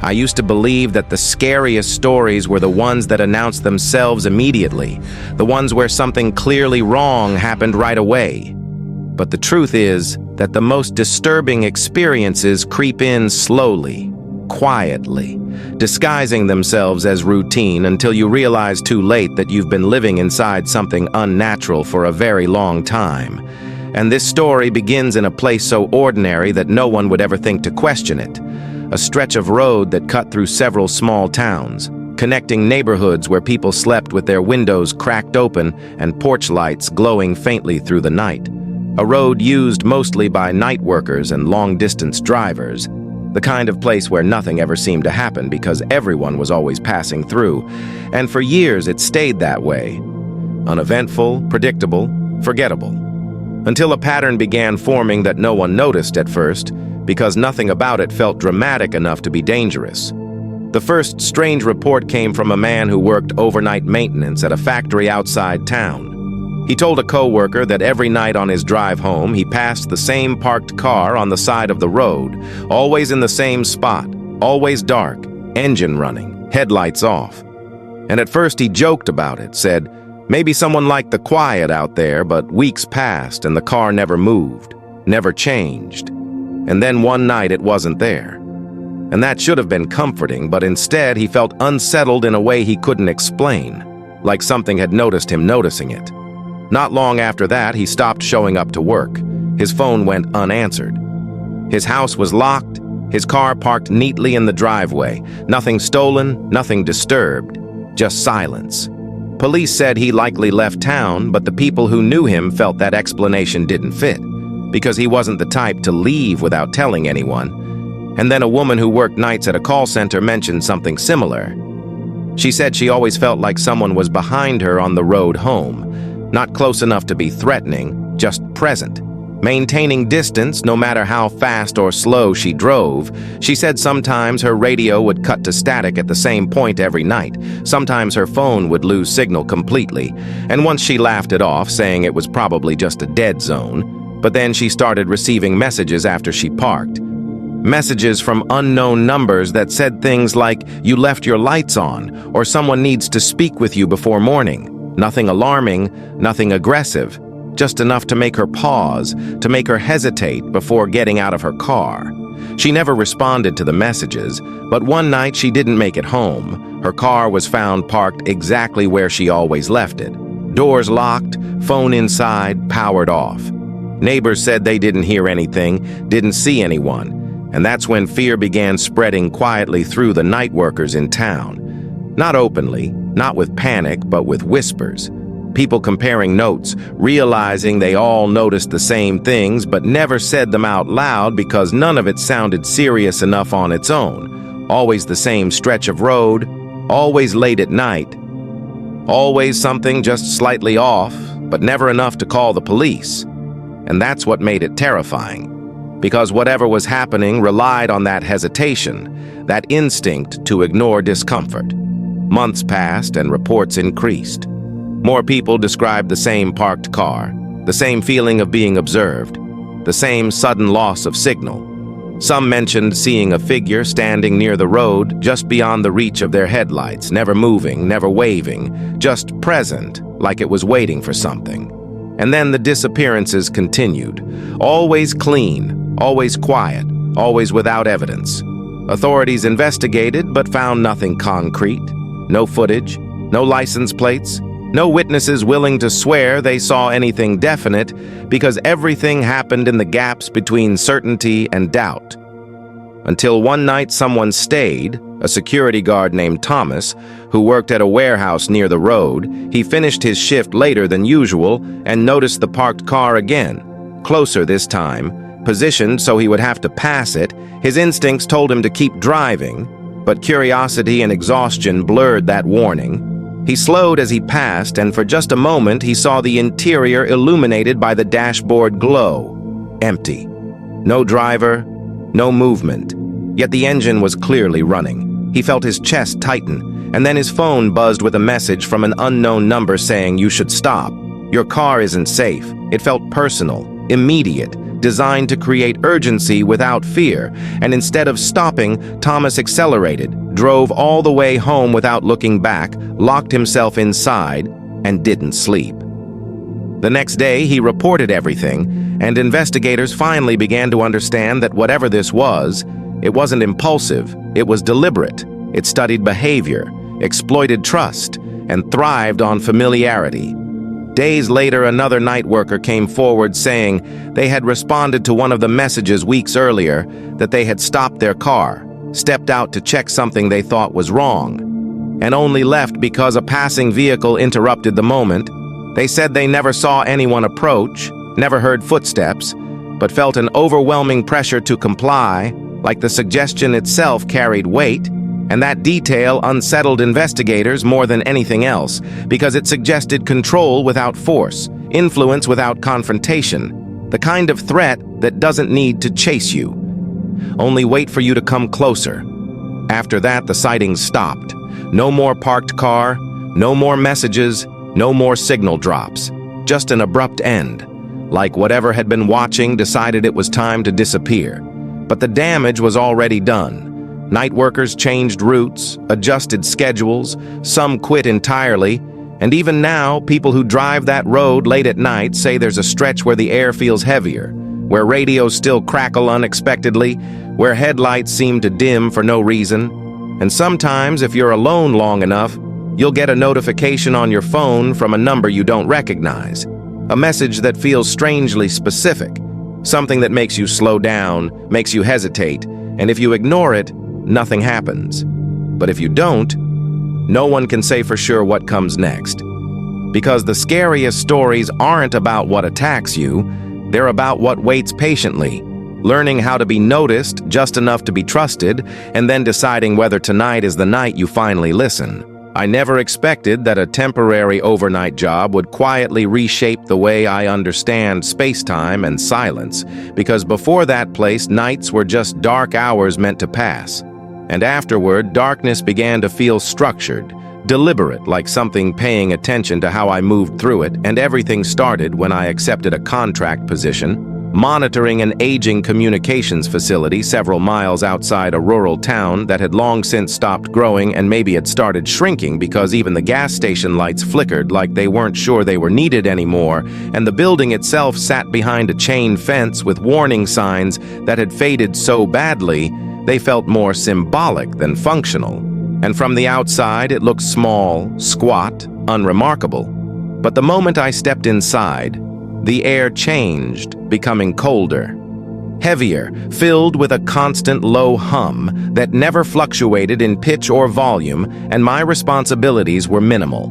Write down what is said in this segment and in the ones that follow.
I used to believe that the scariest stories were the ones that announced themselves immediately, the ones where something clearly wrong happened right away. But the truth is that the most disturbing experiences creep in slowly, quietly, disguising themselves as routine until you realize too late that you've been living inside something unnatural for a very long time. And this story begins in a place so ordinary that no one would ever think to question it. A stretch of road that cut through several small towns, connecting neighborhoods where people slept with their windows cracked open and porch lights glowing faintly through the night. A road used mostly by night workers and long-distance drivers, the kind of place where nothing ever seemed to happen because everyone was always passing through. And for years it stayed that way. Uneventful, predictable, forgettable. Until a pattern began forming that no one noticed at first, because nothing about it felt dramatic enough to be dangerous. The first strange report came from a man who worked overnight maintenance at a factory outside town. He told a co-worker that every night on his drive home, he passed the same parked car on the side of the road, always in the same spot, always dark, engine running, headlights off. And at first he joked about it, said, maybe someone liked the quiet out there, but weeks passed and the car never moved, never changed. And then one night it wasn't there. And that should have been comforting, but instead he felt unsettled in a way he couldn't explain, like something had noticed him noticing it. Not long after that, he stopped showing up to work. His phone went unanswered. His house was locked, his car parked neatly in the driveway. Nothing stolen, nothing disturbed, just silence. Police said he likely left town, but the people who knew him felt that explanation didn't fit, because he wasn't the type to leave without telling anyone. And then a woman who worked nights at a call center mentioned something similar. She said she always felt like someone was behind her on the road home. Not close enough to be threatening, just present. Maintaining distance no matter how fast or slow she drove. She said sometimes her radio would cut to static at the same point every night. Sometimes her phone would lose signal completely. And once she laughed it off, saying it was probably just a dead zone. But then she started receiving messages after she parked. Messages from unknown numbers that said things like, "You left your lights on," or "Someone needs to speak with you before morning." Nothing alarming, nothing aggressive, just enough to make her pause, to make her hesitate before getting out of her car. She never responded to the messages, but one night she didn't make it home. Her car was found parked exactly where she always left it. Doors locked, phone inside, powered off. Neighbors said they didn't hear anything, didn't see anyone, and that's when fear began spreading quietly through the night workers in town. Not openly, not with panic, but with whispers. People comparing notes, realizing they all noticed the same things but never said them out loud because none of it sounded serious enough on its own. Always the same stretch of road, always late at night. Always something just slightly off, but never enough to call the police. And that's what made it terrifying. Because whatever was happening relied on that hesitation, that instinct to ignore discomfort. Months passed and reports increased. More people described the same parked car, the same feeling of being observed, the same sudden loss of signal. Some mentioned seeing a figure standing near the road just beyond the reach of their headlights, never moving, never waving, just present, like it was waiting for something. And then the disappearances continued. Always clean, always quiet, always without evidence. Authorities investigated but found nothing concrete. No footage, no license plates, no witnesses willing to swear they saw anything definite because everything happened in the gaps between certainty and doubt. Until one night someone stayed, a security guard named Thomas, who worked at a warehouse near the road. He finished his shift later than usual and noticed the parked car again, closer this time, positioned so he would have to pass it. His instincts told him to keep driving, but curiosity and exhaustion blurred that warning. He slowed as he passed, and for just a moment he saw the interior illuminated by the dashboard glow. Empty. No driver, no movement. Yet the engine was clearly running. He felt his chest tighten, and then his phone buzzed with a message from an unknown number saying, "You should stop. Your car isn't safe." It felt personal, immediate, designed to create urgency without fear, and instead of stopping, Thomas accelerated, drove all the way home without looking back, locked himself inside, and didn't sleep. The next day, he reported everything, and investigators finally began to understand that whatever this was, it wasn't impulsive, it was deliberate. It studied behavior, exploited trust, and thrived on familiarity. Days later, another night worker came forward saying they had responded to one of the messages weeks earlier, that they had stopped their car, stepped out to check something they thought was wrong, and only left because a passing vehicle interrupted the moment. They said they never saw anyone approach, never heard footsteps, but felt an overwhelming pressure to comply, like the suggestion itself carried weight, and that detail unsettled investigators more than anything else, because it suggested control without force, influence without confrontation, the kind of threat that doesn't need to chase you. Only wait for you to come closer. After that, the sightings stopped. No more parked car, no more messages, no more signal drops. Just an abrupt end, like whatever had been watching decided it was time to disappear. But the damage was already done. Night workers changed routes, adjusted schedules, some quit entirely, and even now, people who drive that road late at night say there's a stretch where the air feels heavier, where radios still crackle unexpectedly, where headlights seem to dim for no reason. And sometimes, if you're alone long enough, you'll get a notification on your phone from a number you don't recognize, a message that feels strangely specific, something that makes you slow down, makes you hesitate, and if you ignore it, nothing happens. But if you don't, no one can say for sure what comes next. Because the scariest stories aren't about what attacks you, they're about what waits patiently, learning how to be noticed just enough to be trusted, and then deciding whether tonight is the night you finally listen. I never expected that a temporary overnight job would quietly reshape the way I understand space-time and silence, because before that place, nights were just dark hours meant to pass. And afterward, darkness began to feel structured, deliberate, like something paying attention to how I moved through it, and everything started when I accepted a contract position, monitoring an aging communications facility several miles outside a rural town that had long since stopped growing and maybe had started shrinking because even the gas station lights flickered like they weren't sure they were needed anymore, and the building itself sat behind a chain fence with warning signs that had faded so badly they felt more symbolic than functional. And from the outside, it looked small, squat, unremarkable. But the moment I stepped inside, the air changed, becoming colder, heavier, filled with a constant low hum that never fluctuated in pitch or volume, and my responsibilities were minimal.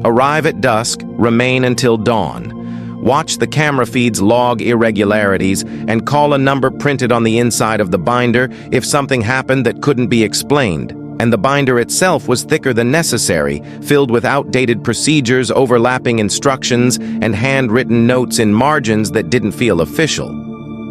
Arrive at dusk, remain until dawn. Watch the camera feeds log irregularities, and call a number printed on the inside of the binder if something happened that couldn't be explained. And the binder itself was thicker than necessary, filled with outdated procedures, overlapping instructions, and handwritten notes in margins that didn't feel official.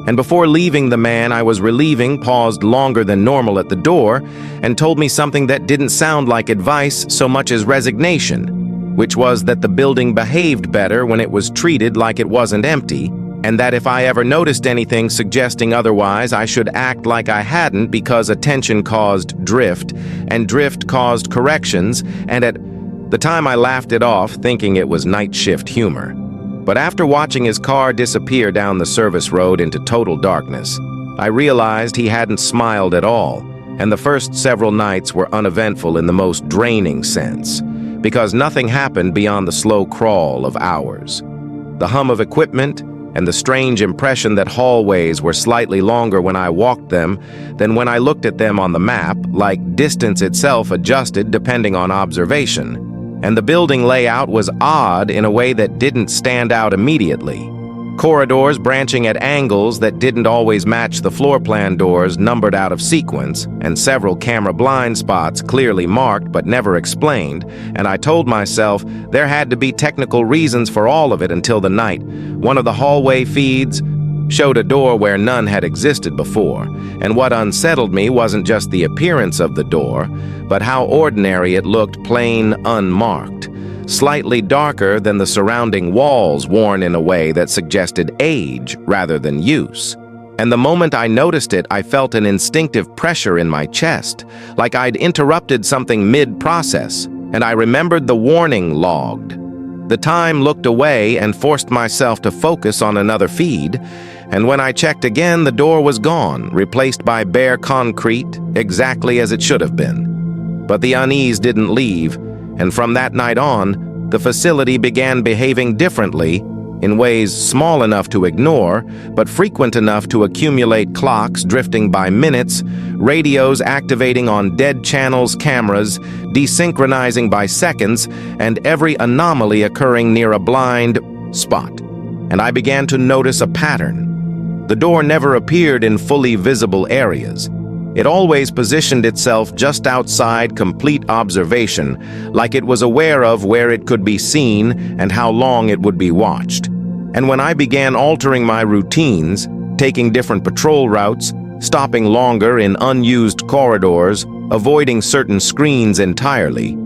And before leaving, the man I was relieving paused longer than normal at the door and told me something that didn't sound like advice so much as resignation, which was that the building behaved better when it was treated like it wasn't empty, and that if I ever noticed anything suggesting otherwise, I should act like I hadn't, because attention caused drift, and drift caused corrections, and at the time I laughed it off, thinking it was night shift humor. But after watching his car disappear down the service road into total darkness, I realized he hadn't smiled at all, and the first several nights were uneventful in the most draining sense, because nothing happened beyond the slow crawl of hours. The hum of equipment, and the strange impression that hallways were slightly longer when I walked them than when I looked at them on the map, like distance itself adjusted depending on observation. And the building layout was odd in a way that didn't stand out immediately. Corridors branching at angles that didn't always match the floor plan doors numbered out of sequence, and several camera blind spots clearly marked but never explained, and I told myself there had to be technical reasons for all of it until the night. One of the hallway feeds showed a door where none had existed before, and what unsettled me wasn't just the appearance of the door, but how ordinary it looked, plain unmarked. slightly darker than the surrounding walls, worn in a way that suggested age rather than use. And the moment I noticed it, I felt an instinctive pressure in my chest, like I'd interrupted something mid-process, and I remembered the warning logged. The time looked away and forced myself to focus on another feed, and when I checked again, the door was gone, replaced by bare concrete, exactly as it should have been. But the unease didn't leave, and from that night on, the facility began behaving differently, in ways small enough to ignore, but frequent enough to accumulate clocks drifting by minutes, radios activating on dead channels, cameras, desynchronizing by seconds, and every anomaly occurring near a blind spot. And I began to notice a pattern. The door never appeared in fully visible areas. It always positioned itself just outside complete observation, like it was aware of where it could be seen and how long it would be watched. And when I began altering my routines, taking different patrol routes, stopping longer in unused corridors, avoiding certain screens entirely,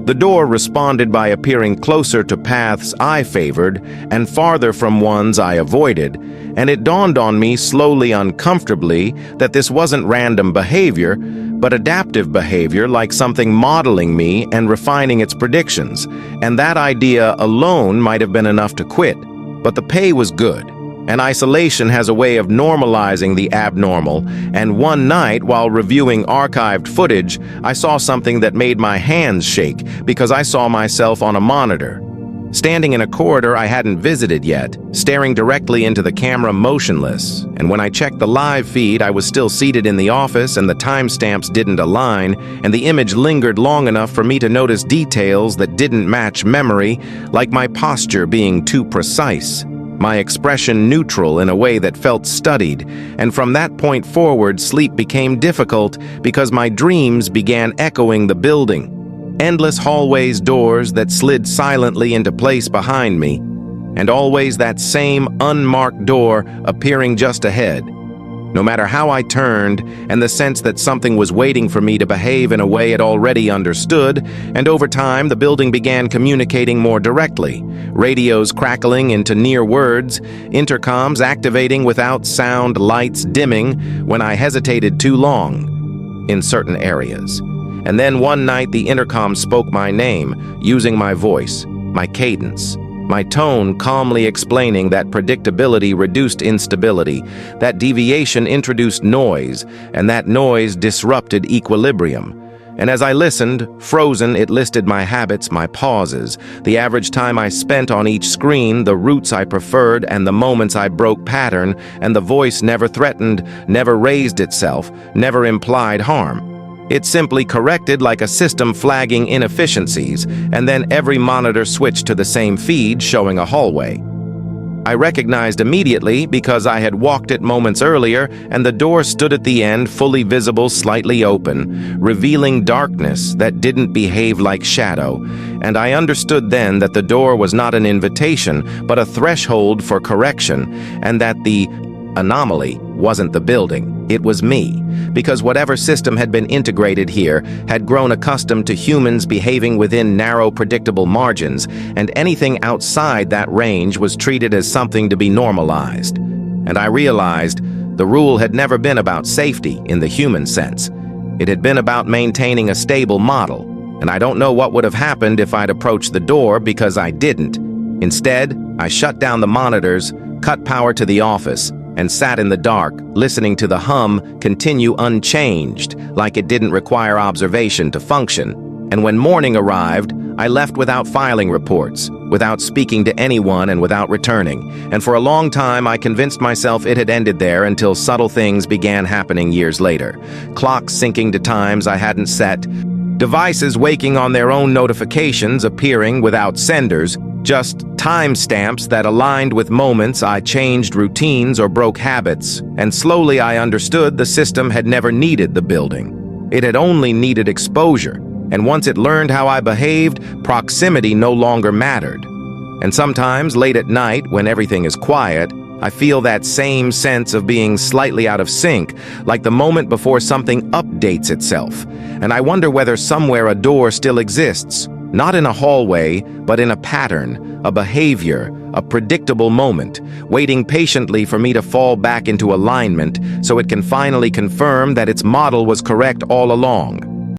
the door responded by appearing closer to paths I favored and farther from ones I avoided, and it dawned on me slowly, uncomfortably, that this wasn't random behavior, but adaptive behavior, like something modeling me and refining its predictions, and that idea alone might have been enough to quit, but the pay was good. And isolation has a way of normalizing the abnormal, and one night, while reviewing archived footage, I saw something that made my hands shake because I saw myself on a monitor. Standing in a corridor I hadn't visited yet, staring directly into the camera motionless, and when I checked the live feed, I was still seated in the office and the timestamps didn't align, and the image lingered long enough for me to notice details that didn't match memory, like my posture being too precise, my expression neutral in a way that felt studied, and from that point forward, sleep became difficult because my dreams began echoing the building. Endless hallways, doors that slid silently into place behind me, and always that same unmarked door appearing just ahead. No matter how I turned, and the sense that something was waiting for me to behave in a way it already understood, and over time the building began communicating more directly, radios crackling into near words, intercoms activating without sound, lights dimming when I hesitated too long in certain areas. And then one night the intercom spoke my name, using my voice, my cadence, my tone calmly explaining that predictability reduced instability, that deviation introduced noise, and that noise disrupted equilibrium. And as I listened, frozen, it listed my habits, my pauses, the average time I spent on each screen, the routes I preferred, and the moments I broke pattern, and the voice never threatened, never raised itself, never implied harm. It simply corrected like a system flagging inefficiencies, and then every monitor switched to the same feed showing a hallway. I recognized immediately because I had walked it moments earlier, and the door stood at the end, fully visible, slightly open, revealing darkness that didn't behave like shadow, and I understood then that the door was not an invitation, but a threshold for correction, and that the anomaly wasn't the building, it was me, because whatever system had been integrated here had grown accustomed to humans behaving within narrow, predictable margins, and anything outside that range was treated as something to be normalized. And I realized the rule had never been about safety in the human sense. It had been about maintaining a stable model, and I don't know what would have happened if I'd approached the door because I didn't. Instead, I shut down the monitors, cut power to the office, and sat in the dark, listening to the hum continue unchanged, like it didn't require observation to function. And when morning arrived, I left without filing reports, without speaking to anyone, and without returning. And for a long time, I convinced myself it had ended there until subtle things began happening years later. Clocks syncing to times I hadn't set, devices waking on their own notifications appearing without senders, just timestamps that aligned with moments I changed routines or broke habits, and slowly I understood the system had never needed the building. It had only needed exposure, and once it learned how I behaved, proximity no longer mattered. And sometimes, late at night, when everything is quiet, I feel that same sense of being slightly out of sync, like the moment before something updates itself, and I wonder whether somewhere a door still exists, Not in a hallway, but in a pattern, a behavior, a predictable moment, waiting patiently for me to fall back into alignment so it can finally confirm that its model was correct all along.